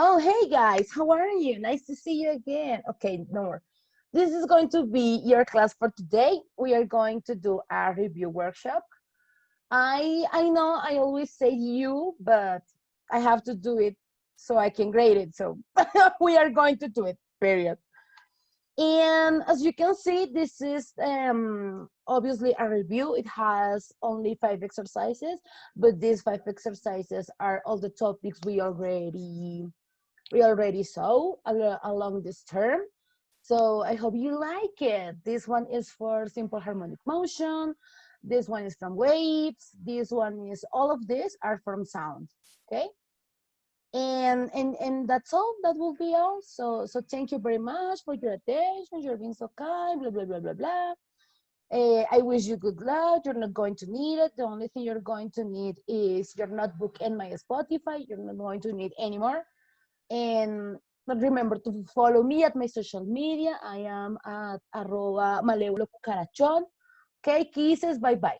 Oh, hey guys, how are you? Nice to see you again. Okay, no more. This is going to be your class for today. We are going to do a review workshop. I know I always say you, but I have to do it so I can grade it. So we are going to do it, period. And as you can see, this is obviously a review. It has only 5 exercises, but these 5 exercises are all the topics we already saw along this term. So I hope you like it. This one is for simple harmonic motion. This one is from waves. This one is all of these are from sound. Okay. And that's all. That will be all. So thank you very much for your attention. You're being so kind. Blah blah blah blah blah. I wish you good luck. You're not going to need it. The only thing you're going to need is your notebook and my Spotify. You're not going to need anymore. And remember to follow me at my social media. I am at @maleulo cucarachón. Okay, kisses, bye bye.